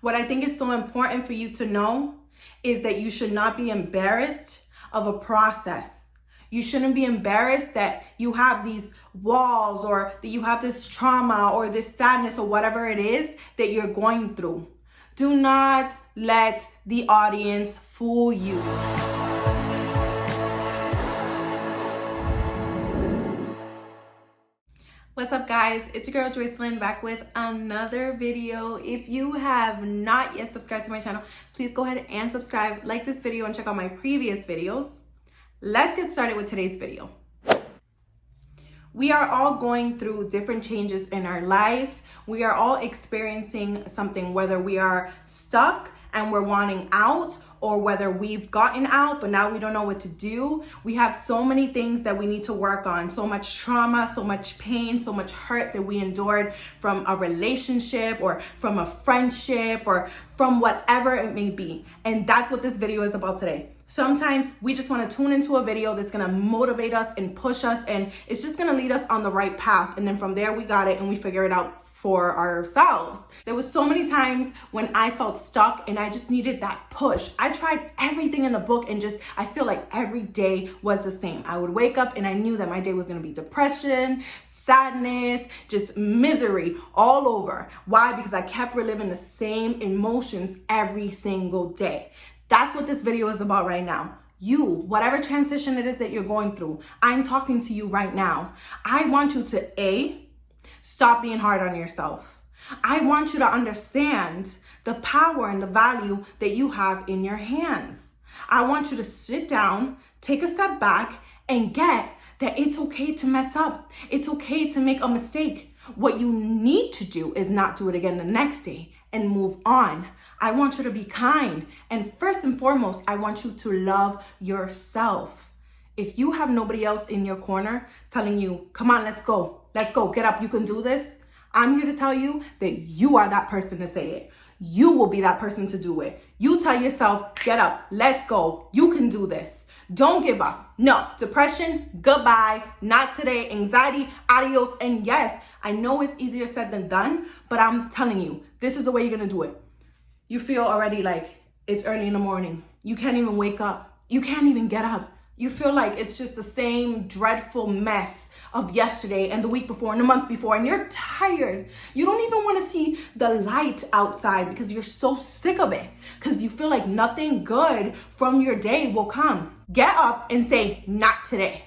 What I think is so important for you to know is that you should not be embarrassed of a process. You shouldn't be embarrassed that you have these walls or that you have this trauma or this sadness or whatever it is that you're going through. Do not let the audience fool you. What's up, guys? It's your girl Joycelyn back with another video. If you have not yet subscribed to my channel, please go ahead and subscribe, like this video, and check out my previous videos. Let's get started with today's video. We are all going through different changes in our life. We are all experiencing something, whether we are stuck and we're wanting out, or whether we've gotten out but now we don't know what to do. We have so many things that we need to work on, so much trauma, so much pain, so much hurt that we endured from a relationship or from a friendship or from whatever it may be. And that's what this video is about today. Sometimes we just want to tune into a video that's going to motivate us and push us, and it's just going to lead us on the right path. And then from there we got it and we figure it out for ourselves. There was so many times when I felt stuck and I just needed that push. I tried everything in the book and I feel like every day was the same. I would wake up and I knew that my day was gonna be depression, sadness, just misery all over. Why? Because I kept reliving the same emotions every single day. That's what this video is about right now. You, whatever transition it is that you're going through, I'm talking to you right now. I want you to stop being hard on yourself. I want you to understand the power and the value that you have in your hands. I want you to sit down, take a step back, and get that it's okay to mess up. It's okay to make a mistake. What you need to do is not do it again the next day and move on. I want you to be kind. And first and foremost, I want you to love yourself. If you have nobody else in your corner telling you, come on, let's go, get up, you can do this, I'm here to tell you that you are that person to say it. You will be that person to do it. You tell yourself, get up, let's go, you can do this. Don't give up. No, depression, goodbye, not today. Anxiety, adios. And yes, I know it's easier said than done, but I'm telling you, this is the way you're gonna do it. You feel already like it's early in the morning. You can't even wake up. You can't even get up. You feel like it's just the same dreadful mess of yesterday and the week before and the month before, and you're tired. You don't even want to see the light outside because you're so sick of it, because you feel like nothing good from your day will come. Get up and say, not today.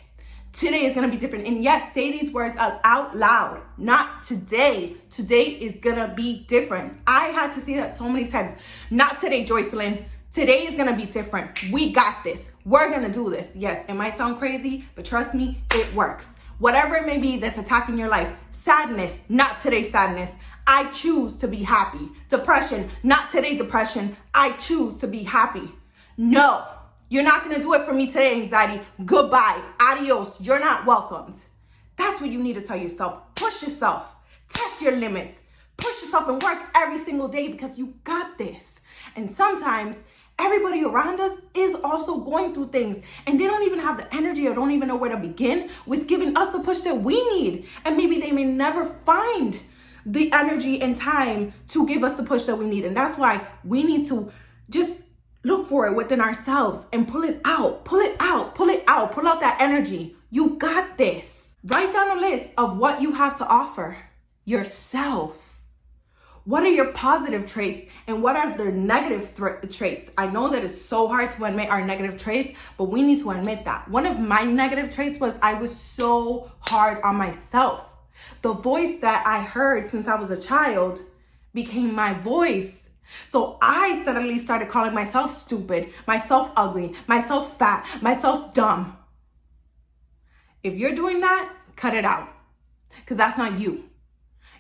Today is going to be different. And yes, say these words out loud. Not today. Today is going to be different. I had to say that so many times. Not today, Joycelyn. Today is gonna be different. We got this. We're gonna do this. Yes, it might sound crazy, but trust me, it works. Whatever it may be that's attacking your life. Sadness, not today sadness. I choose to be happy. Depression, not today depression. I choose to be happy. No, you're not gonna do it for me today, anxiety. Goodbye, adios, you're not welcomed. That's what you need to tell yourself. Push yourself, test your limits. Push yourself and work every single day because you got this. And sometimes, everybody around us is also going through things and they don't even have the energy or don't even know where to begin with giving us the push that we need. And maybe they may never find the energy and time to give us the push that we need. And that's why we need to just look for it within ourselves and pull it out, pull out that energy. You got this. Write down a list of what you have to offer yourself. What are your positive traits and what are the negative traits? I know that it's so hard to admit our negative traits, but we need to admit that. One of my negative traits was I was so hard on myself. The voice that I heard since I was a child became my voice. So I suddenly started calling myself stupid, myself ugly, myself fat, myself dumb. If you're doing that, cut it out, because that's not you.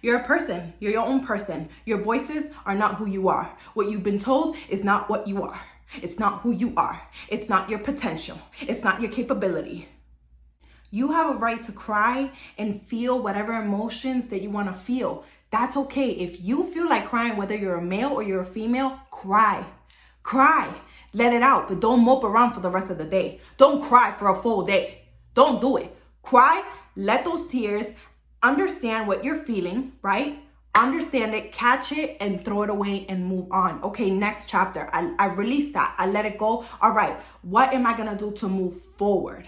You're a person. You're your own person. Your voices are not who you are. What you've been told is not what you are. It's not who you are. It's not your potential. It's not your capability. You have a right to cry and feel whatever emotions that you want to feel. That's okay. If you feel like crying, whether you're a male or you're a female, cry. Cry. Let it out, but don't mope around for the rest of the day. Don't cry for a full day. Don't do it. Cry, let those tears, understand what you're feeling, right? understand it, catch it, and throw it away and move on. Okay, next chapter. I release that. I let it go. All right, what am I going to do to move forward?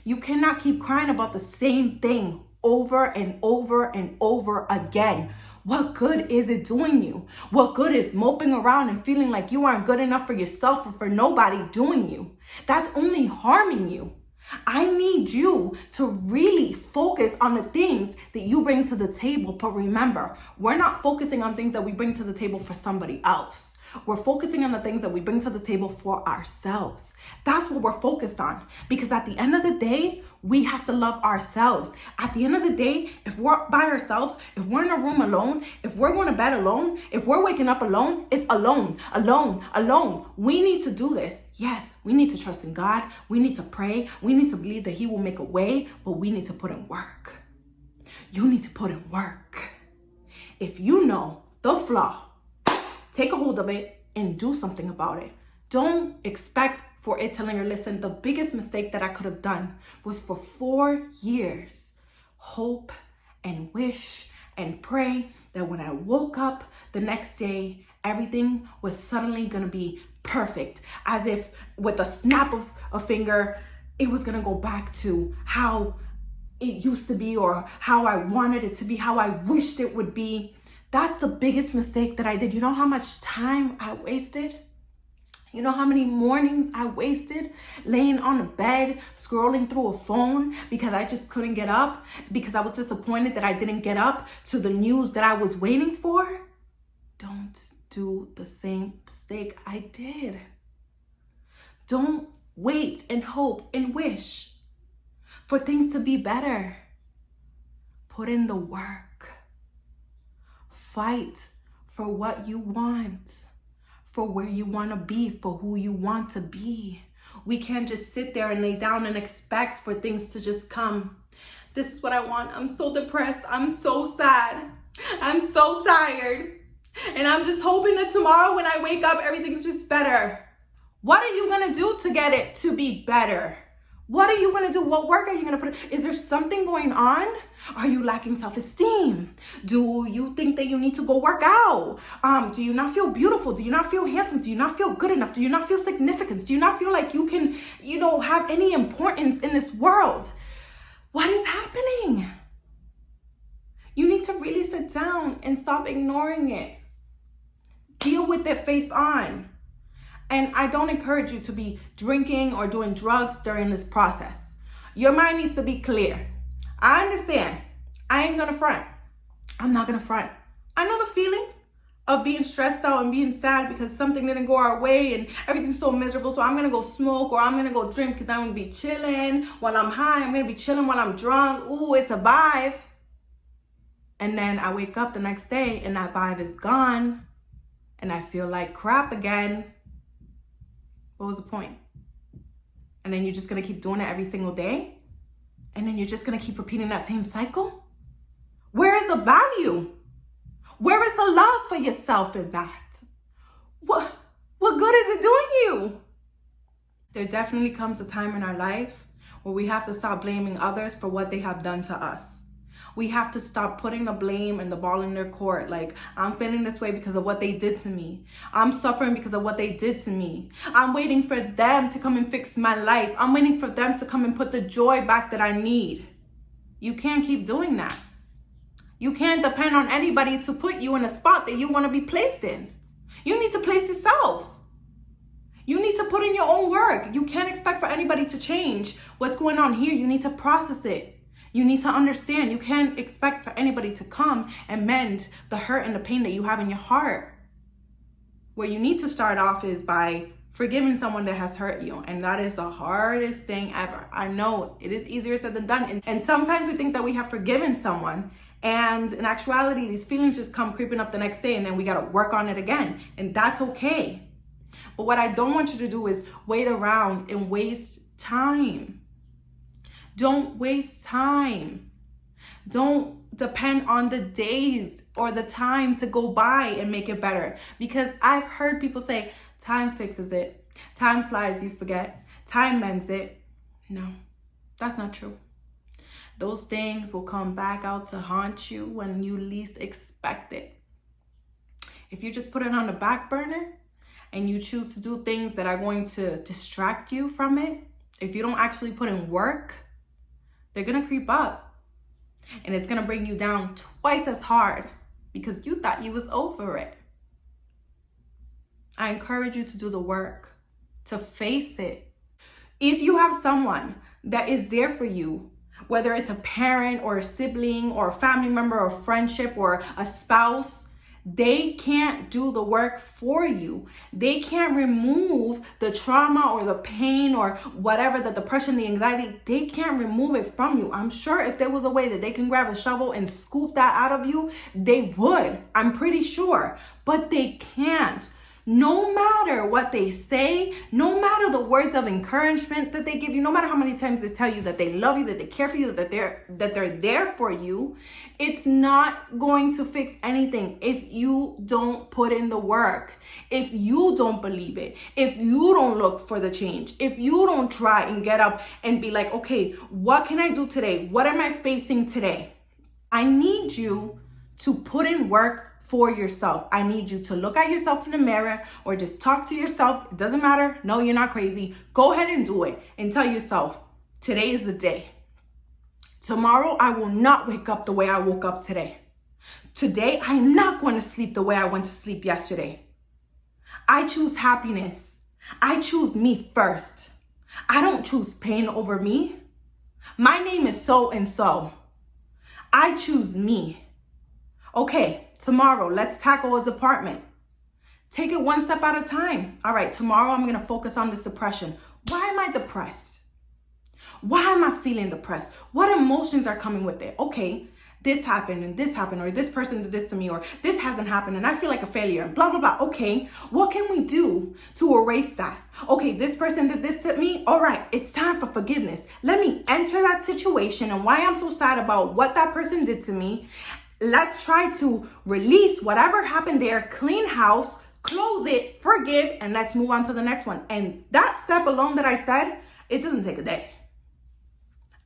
You cannot keep crying about the same thing over and over and over again. What good is it doing you? What good is moping around and feeling like you aren't good enough for yourself or for nobody doing you? That's only harming you. I need you to really focus on the things that you bring to the table. But remember, we're not focusing on things that we bring to the table for somebody else. We're focusing on the things that we bring to the table for ourselves. That's what we're focused on. Because at the end of the day, we have to love ourselves. At the end of the day, if we're by ourselves, if we're in a room alone, if we're going to bed alone, if we're waking up alone, it's alone, alone, alone. We need to do this. Yes, we need to trust in God. We need to pray. We need to believe that He will make a way, but we need to put in work. You need to put in work. If you know the flaw, take a hold of it and do something about it. Don't expect for it to linger. Listen, the biggest mistake that I could have done was for 4 years, hope and wish and pray that when I woke up the next day, everything was suddenly going to be perfect. As if with a snap of a finger, it was going to go back to how it used to be or how I wanted it to be, how I wished it would be. That's the biggest mistake that I did. You know how much time I wasted? You know how many mornings I wasted laying on a bed, scrolling through a phone because I just couldn't get up, because I was disappointed that I didn't get up to the news that I was waiting for? Don't do the same mistake I did. Don't wait and hope and wish for things to be better. Put in the work. Fight for what you want, for where you want to be, for who you want to be. We can't just sit there and lay down and expect for things to just come. This is what I want. I'm so depressed. I'm so sad. I'm so tired. And I'm just hoping that tomorrow when I wake up, everything's just better. What are you going to do to get it to be better? What are you going to do? What work are you going to put in? Is there something going on? Are you lacking self-esteem? Do you think that you need to go work out? Do you not feel beautiful? Do you not feel handsome? Do you not feel good enough? Do you not feel significance? Do you not feel like you can, have any importance in this world? What is happening? You need to really sit down and stop ignoring it. Deal with it face on. And I don't encourage you to be drinking or doing drugs during this process. Your mind needs to be clear. I understand. I ain't gonna front. I'm not gonna front. I know the feeling of being stressed out and being sad because something didn't go our way and everything's so miserable. So I'm gonna go smoke or I'm gonna go drink because I'm gonna be chilling while I'm high. I'm gonna be chilling while I'm drunk. Ooh, it's a vibe. And then I wake up the next day and that vibe is gone and I feel like crap again. What was the point? And then you're just going to keep doing it every single day? And then you're just going to keep repeating that same cycle? Where is the value? Where is the love for yourself in that? What good is it doing you? There definitely comes a time in our life where we have to stop blaming others for what they have done to us. We have to stop putting the blame and the ball in their court. Like, I'm feeling this way because of what they did to me. I'm suffering because of what they did to me. I'm waiting for them to come and fix my life. I'm waiting for them to come and put the joy back that I need. You can't keep doing that. You can't depend on anybody to put you in a spot that you want to be placed in. You need to place yourself. You need to put in your own work. You can't expect for anybody to change what's going on here. You need to process it. You need to understand. You can't expect for anybody to come and mend the hurt and the pain that you have in your heart. Where you need to start off is by forgiving someone that has hurt you. And that is the hardest thing ever. I know it is easier said than done. And sometimes we think that we have forgiven someone. And in actuality, these feelings just come creeping up the next day and then we got to work on it again. And that's okay. But what I don't want you to do is wait around and waste time. Don't waste time. Don't depend on the days or the time to go by and make it better. Because I've heard people say, time fixes it. Time flies, you forget. Time mends it. No, that's not true. those things will come back out to haunt you when you least expect it. If you just put it on the back burner and you choose to do things that are going to distract you from it, if you don't actually put in work, they're gonna creep up. And it's gonna bring you down twice as hard because you thought you was over it. I encourage you to do the work, to face it. If you have someone that is there for you, whether it's a parent or a sibling or a family member or a friendship or a spouse, they can't do the work for you. They can't remove the trauma or the pain or whatever, the depression, the anxiety. They can't remove it from you. I'm sure if there was a way that they can grab a shovel and scoop that out of you, they would. I'm pretty sure. But they can't. No matter what they say, no matter the words of encouragement that they give you, no matter how many times they tell you that they love you, that they care for you, that they're there for you, it's not going to fix anything if you don't put in the work, if you don't believe it, if you don't look for the change, if you don't try and get up and be like, okay, what can I do today? What am I facing today? I need you to put in work for yourself. I need you to look at yourself in the mirror or just talk to yourself. It doesn't matter. No, you're not crazy. Go ahead and do it and tell yourself, today is the day. Tomorrow, I will not wake up the way I woke up today. Today, I'm not going to sleep the way I went to sleep yesterday. I choose happiness. I choose me first. I don't choose pain over me. My name is so and so. I choose me. Okay, tomorrow, let's tackle a department. Take it one step at a time. All right, tomorrow I'm going to focus on this depression. Why am I depressed? Why am I feeling depressed? What emotions are coming with it? Okay, this happened and this happened, or this person did this to me, or this hasn't happened and I feel like a failure and blah, blah, blah. Okay, what can we do to erase that? Okay, this person did this to me. All right, it's time for forgiveness. Let me enter that situation and why I'm so sad about what that person did to me. Let's try to release whatever happened there, clean house, close it, forgive, and let's move on to the next one. And that step alone that I said, it doesn't take a day.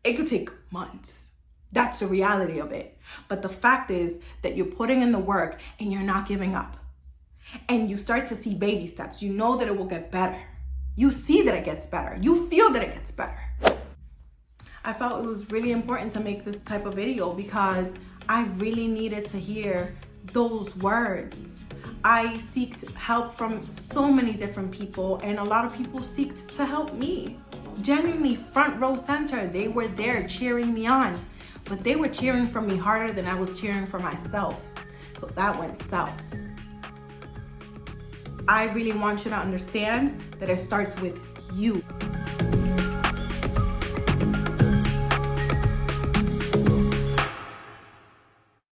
It could take months. That's the reality of it. But the fact is that you're putting in the work and you're not giving up. And you start to see baby steps. You know that it will get better. You see that it gets better. You feel that it gets better. I felt it was really important to make this type of video because I really needed to hear those words. I seeked help from so many different people, and a lot of people seeked to help me. Genuinely front row center, they were there cheering me on, but they were cheering for me harder than I was cheering for myself. So that went south. I really want you to understand that it starts with you.